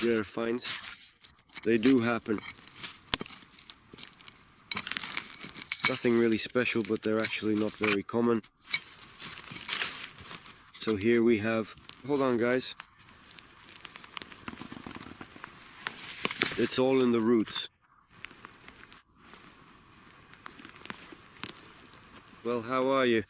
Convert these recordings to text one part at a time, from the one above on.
rare finds. They do happen. Nothing really special, but they're actually not very common. So here we have, hold on guys, it's all in the roots. Well, how are you?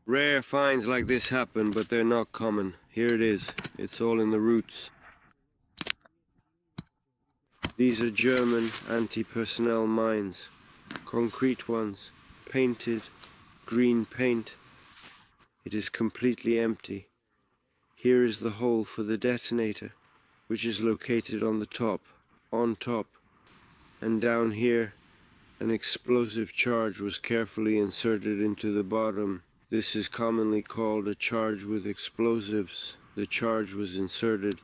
Rare finds like this happen, but they're not common. Here it is, it's all in the roots. These are German anti-personnel mines, concrete ones, painted, green paint. It is completely empty. Here is the hole for the detonator, which is located on the top, on top, and down here an explosive charge was carefully inserted into the bottom. This is commonly called a charge with explosives. The charge was inserted.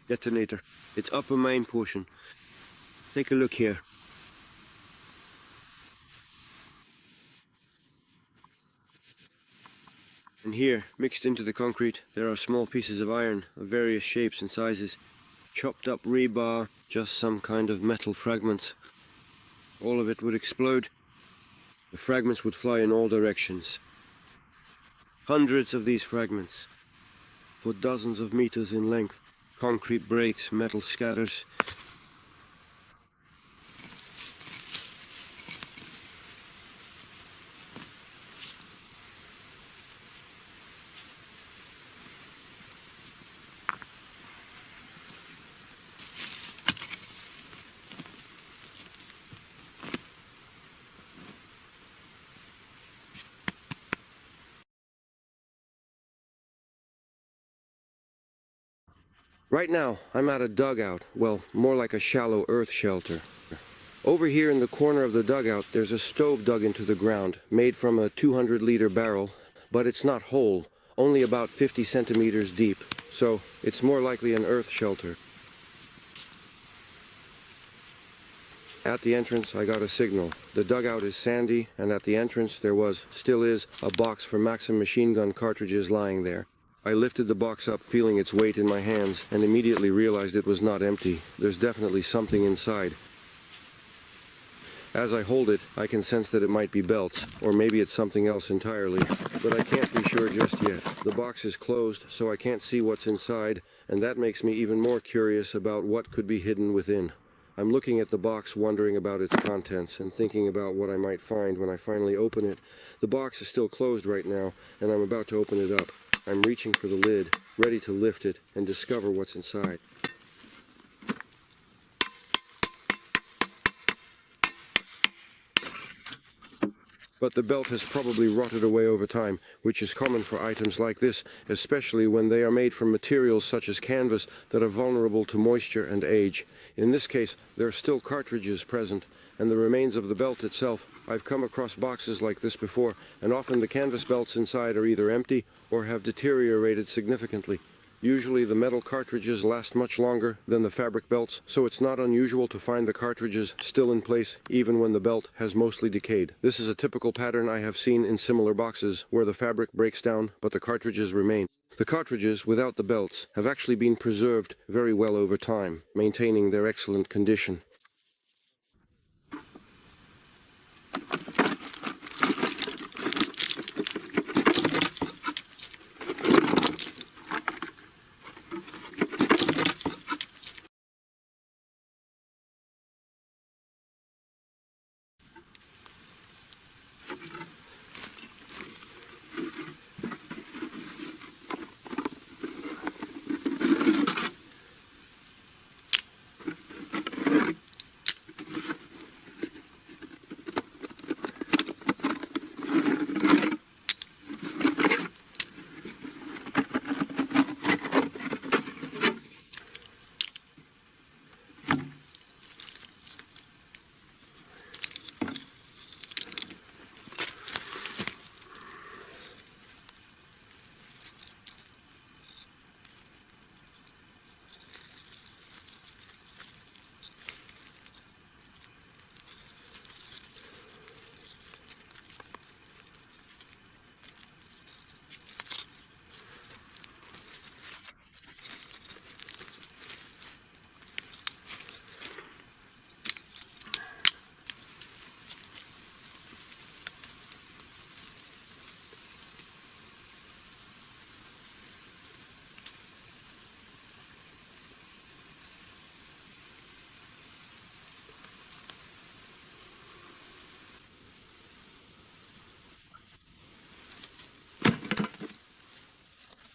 Detonator. Its upper main portion. Take a look here. And here, mixed into the concrete, there are small pieces of iron of various shapes and sizes. Chopped up rebar, just some kind of metal fragments. All of it would explode. The fragments would fly in all directions. Hundreds of these fragments, for dozens of meters in length. Concrete breaks, metal scatters. Right now, I'm at a dugout, well, more like a shallow earth shelter. Over here in the corner of the dugout, there's a stove dug into the ground, made from a 200-liter barrel, but it's not whole, only about 50 centimeters deep, so it's more likely an earth shelter. At the entrance, I got a signal. The dugout is sandy, and at the entrance there was, still is, a box for Maxim machine gun cartridges lying there. I lifted the box up, feeling its weight in my hands, and immediately realized it was not empty. There's definitely something inside. As I hold it, I can sense that it might be belts, or maybe it's something else entirely, but I can't be sure just yet. The box is closed, so I can't see what's inside, and that makes me even more curious about what could be hidden within. I'm looking at the box, wondering about its contents, and thinking about what I might find when I finally open it. The box is still closed right now, and I'm about to open it up. I'm reaching for the lid, ready to lift it and discover what's inside. But the belt has probably rotted away over time, which is common for items like this, especially when they are made from materials such as canvas that are vulnerable to moisture and age. In this case, there are still cartridges present, and the remains of the belt itself. I've come across boxes like this before, and often the canvas belts inside are either empty or have deteriorated significantly. Usually the metal cartridges last much longer than the fabric belts, so it's not unusual to find the cartridges still in place even when the belt has mostly decayed. This is a typical pattern I have seen in similar boxes where the fabric breaks down but the cartridges remain. The cartridges, without the belts, have actually been preserved very well over time, maintaining their excellent condition.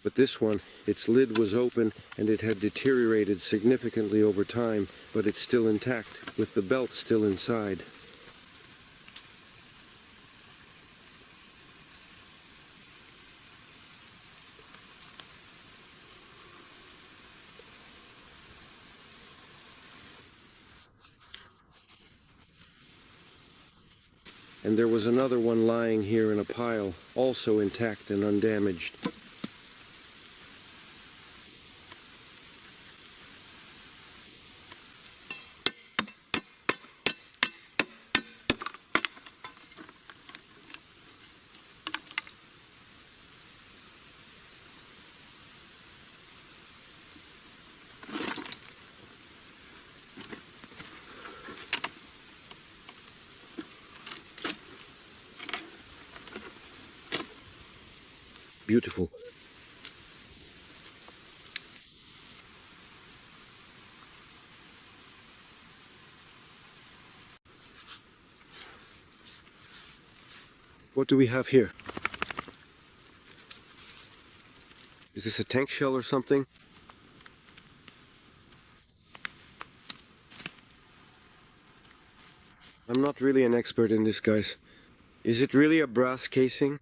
But this one, its lid was open and it had deteriorated significantly over time, but it's still intact, with the belt still inside. And there was another one lying here in a pile, also intact and undamaged. Beautiful. What do we have here? Is this a tank shell or something? I'm not really an expert in this, guys. Is it really a brass casing?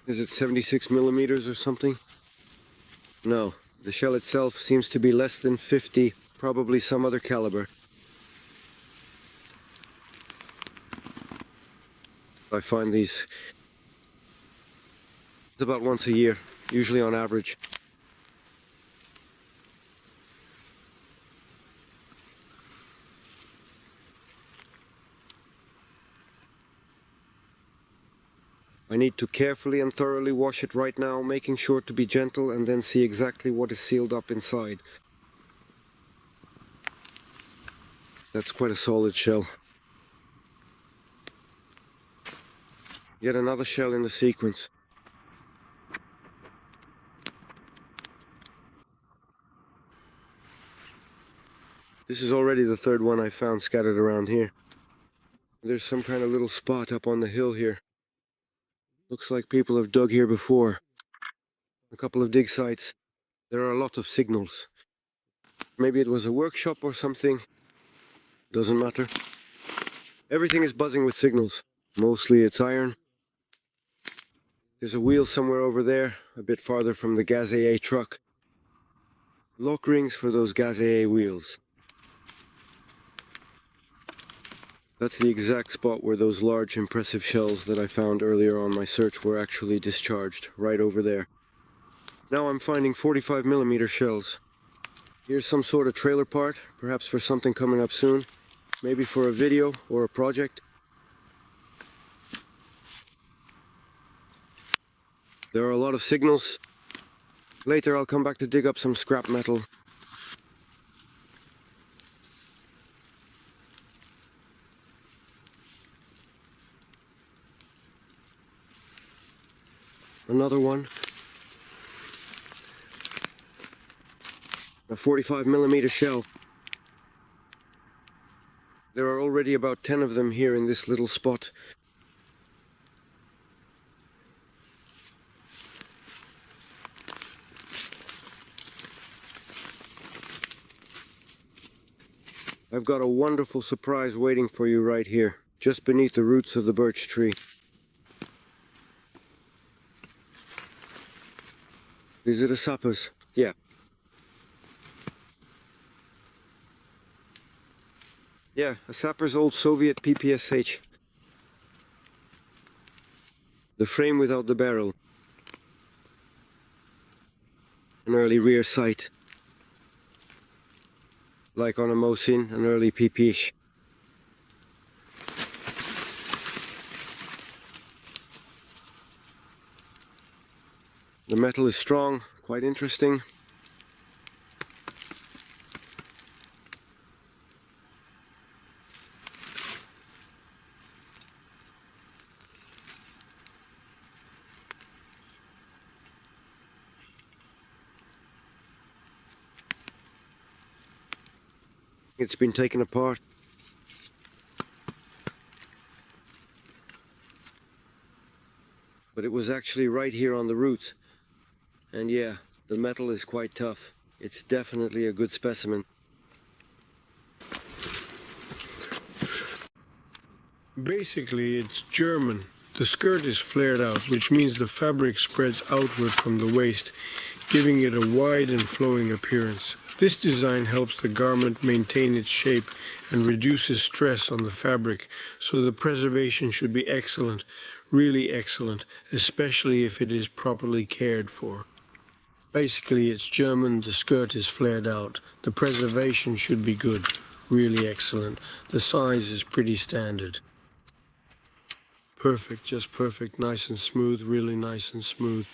Is it 76 millimeters or something? No, the shell itself seems to be less than 50, probably some other caliber. I find these about once a year, usually on average. I need to carefully and thoroughly wash it right now, making sure to be gentle and then see exactly what is sealed up inside. That's quite a solid shell. Yet another shell in the sequence. This is already the third one I found scattered around here. There's some kind of little spot up on the hill here. Looks like people have dug here before. A couple of dig sites. There are a lot of signals. Maybe it was a workshop or something. Doesn't matter. Everything is buzzing with signals. Mostly it's iron. There's a wheel somewhere over there, a bit farther from the Gaz-A truck. Lock rings for those Gaz-A wheels. That's the exact spot where those large impressive shells that I found earlier on my search were actually discharged, right over there. Now I'm finding 45 millimeter shells. Here's some sort of trailer part, perhaps for something coming up soon. Maybe for a video or a project. There are a lot of signals. Later I'll come back to dig up some scrap metal. Another one. A 45 millimeter shell. There are already about 10 of them here in this little spot. I've got a wonderful surprise waiting for you right here, just beneath the roots of the birch tree. Is it a sapper's? Yeah. Yeah, a sapper's old Soviet PPSH. The frame without the barrel. An early rear sight. Like on a Mosin, an early PP-ish. The metal is strong, quite interesting. It's been taken apart. But it was actually right here on the roots. And yeah, the metal is quite tough. It's definitely a good specimen. Basically, it's German. The skirt is flared out, which means the fabric spreads outward from the waist, giving it a wide and flowing appearance. This design helps the garment maintain its shape and reduces stress on the fabric, so the preservation should be excellent, really excellent, especially if it is properly cared for. Basically, it's German, the skirt is flared out. The preservation should be good, really excellent. The size is pretty standard. Perfect, just perfect, nice and smooth, really nice and smooth.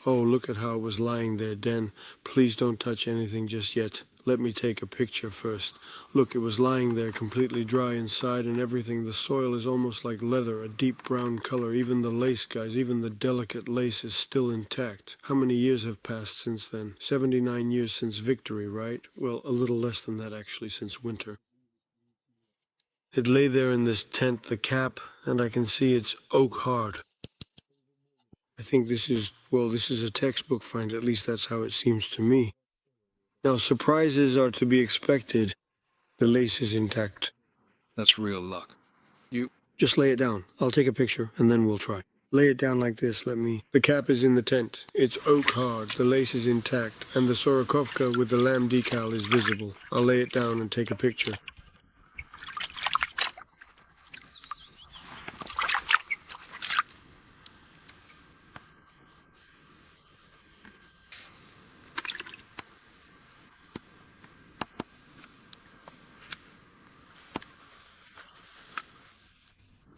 Oh, look at how it was lying there, Den. Please don't touch anything just yet. Let me take a picture first. Look, it was lying there completely dry inside and everything. The soil is almost like leather, a deep brown color. Even the lace, guys, even the delicate lace is still intact. How many years have passed since then? 79 years since victory, right? Well, a little less than that actually, since winter. It lay there in this tent, the cap, and I can see it's oak hard. I think this is a textbook find, at least that's how it seems to me. Now, surprises are to be expected. The lace is intact. That's real luck. You just lay it down. I'll take a picture, and then we'll try. Lay it down like this, The cap is in the tent. It's oak hard, the lace is intact, and the Sorokovka with the lamb decal is visible. I'll lay it down and take a picture.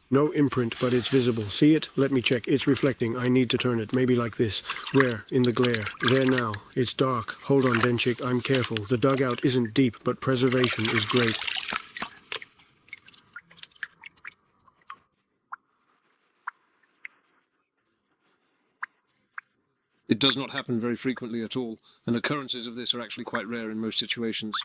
No imprint, but it's visible. See it? Let me check. It's reflecting. I need to turn it. Maybe like this. Where? In the glare. There now. It's dark. Hold on, Denchik. I'm careful. The dugout isn't deep, but preservation is great. It does not happen very frequently at all, and occurrences of this are actually quite rare in most situations.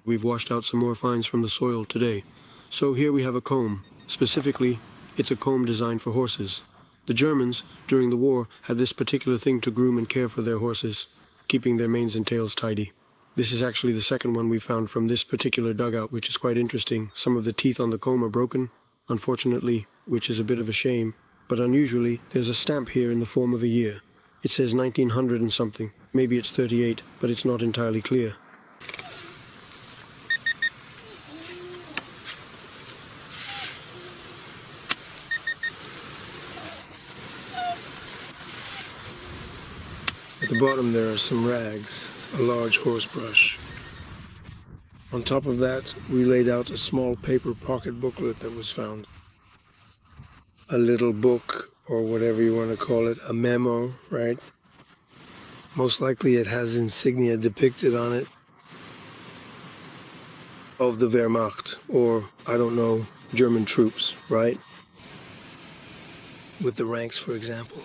We've washed out some more finds from the soil today. So here we have a comb. Specifically, it's a comb designed for horses. The Germans, during the war, had this particular thing to groom and care for their horses, keeping their manes and tails tidy. This is actually the second one we found from this particular dugout, which is quite interesting. Some of the teeth on the comb are broken, unfortunately, which is a bit of a shame. But unusually, there's a stamp here in the form of a year. It says 1900 and something. Maybe it's 38, but it's not entirely clear. At the bottom there are some rags, a large horsebrush. On top of that, we laid out a small paper pocket booklet that was found. A little book, or whatever you want to call it, a memo, right? Most likely it has insignia depicted on it of the Wehrmacht, or, I don't know, German troops, right? With the ranks, for example.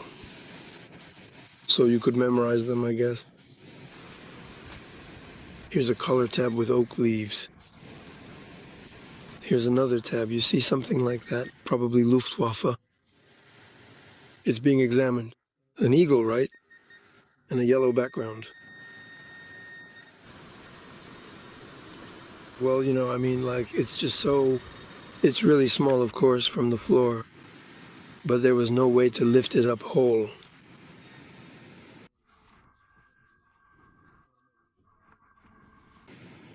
So you could memorize them, I guess. Here's a color tab with oak leaves. Here's another tab. You see something like that? Probably Luftwaffe. It's being examined. An eagle, right? And a yellow background. Well, you know, I mean, like, it's just so... It's really small, of course, from the floor. But there was no way to lift it up whole.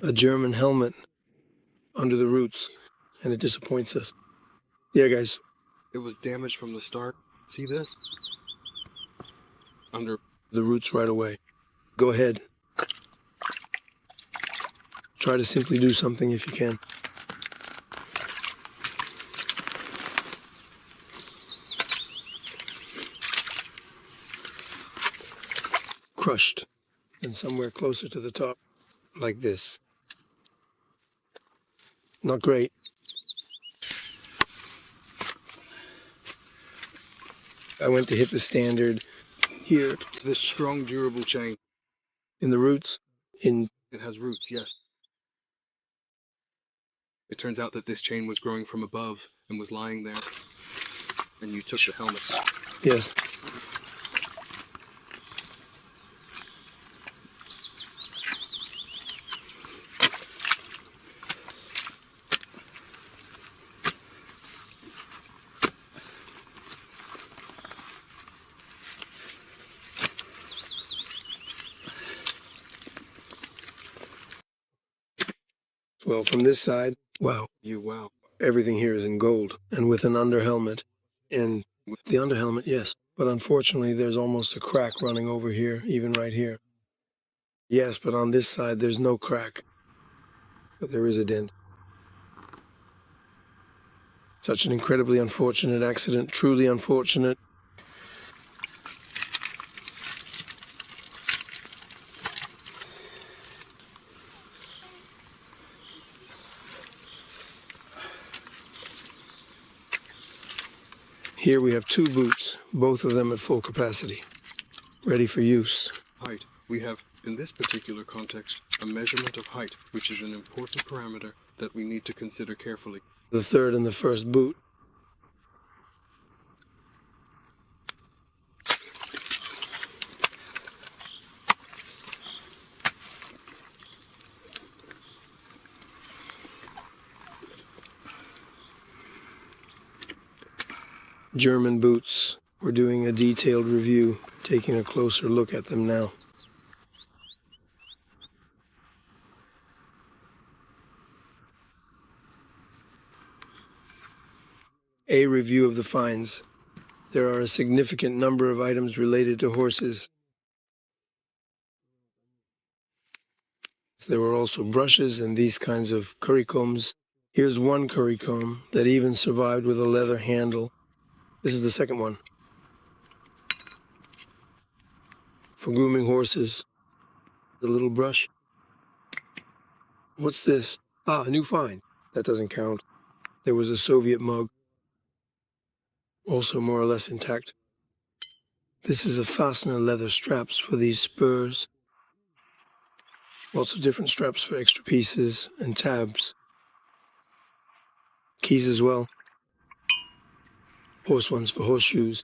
A German helmet under the roots, and it disappoints us. Yeah, guys. It was damaged from the start. See this? Under the roots right away. Go ahead. Try to simply do something if you can. crushed, and somewhere closer to the top, like this. Not great. I went to hit the standard here. This strong, durable chain. In the roots? It has roots, yes. It turns out that this chain was growing from above and was lying there. And you took the helmet. Yes. Well, from this side, wow. Wow. Everything here is in gold, and with an underhelmet. And the underhelmet, yes. But unfortunately, there's almost a crack running over here, even right here. Yes, but on this side, there's no crack. But there is a dent. Such an incredibly unfortunate accident, truly unfortunate. Here we have 2 boots, both of them at full capacity, ready for use. Height. We have, in this particular context, a measurement of height, which is an important parameter that we need to consider carefully. The third and the first boot. German boots. We're doing a detailed review, taking a closer look at them now. A review of the finds. There are a significant number of items related to horses. There were also brushes and these kinds of currycombs. Here's one currycomb that even survived with a leather handle. This is the second one. For grooming horses. The little brush. What's this? Ah, a new find. That doesn't count. There was a Soviet mug. Also more or less intact. This is a fastener leather straps for these spurs. Lots of different straps for extra pieces and tabs. Keys as well. Horse ones for horseshoes.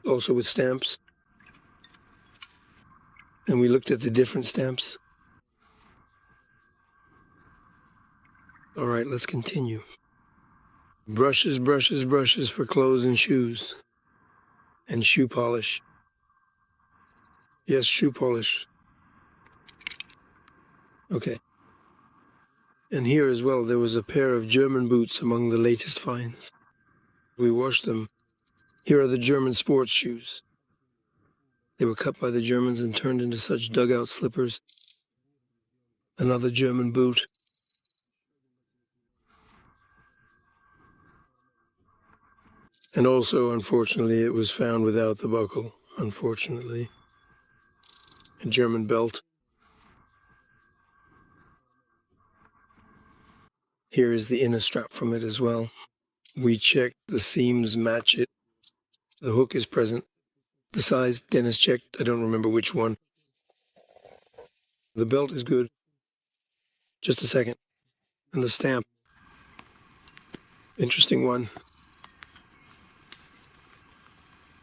Also with stamps. And we looked at the different stamps. All right, let's continue. Brushes, brushes, brushes for clothes and shoes. And shoe polish. Yes, shoe polish. Okay. And here as well, there was a pair of German boots among the latest finds. We washed them. Here are the German sports shoes. They were cut by the Germans and turned into such dugout slippers. Another German boot. And also, unfortunately, it was found without the buckle, unfortunately. A German belt. Here is the inner strap from it as well. We checked, the seams match it. The hook is present. The size, Dennis checked, I don't remember which one. The belt is good. Just a second. And the stamp. Interesting one.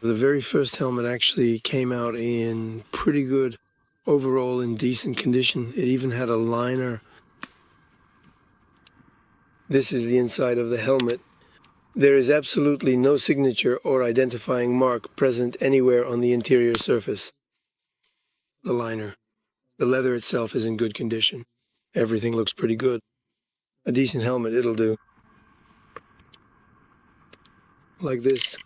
The very first helmet actually came out in pretty good, overall in decent condition. It even had a liner. This is the inside of the helmet. There is absolutely no signature or identifying mark present anywhere on the interior surface. The liner. The leather itself is in good condition. Everything looks pretty good. A decent helmet, it'll do. Like this.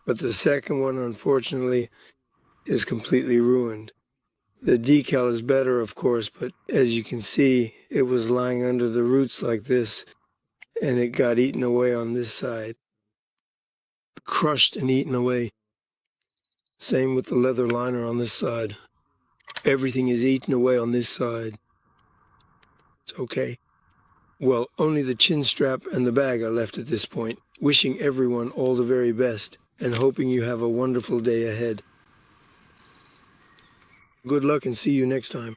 But the second one, unfortunately, is completely ruined. The decal is better, of course, but as you can see, it was lying under the roots like this, and it got eaten away on this side. Crushed and eaten away. Same with the leather liner on this side. Everything is eaten away on this side. It's okay. Well, only the chin strap and the bag are left at this point. Wishing everyone all the very best and hoping you have a wonderful day ahead. Good luck and see you next time.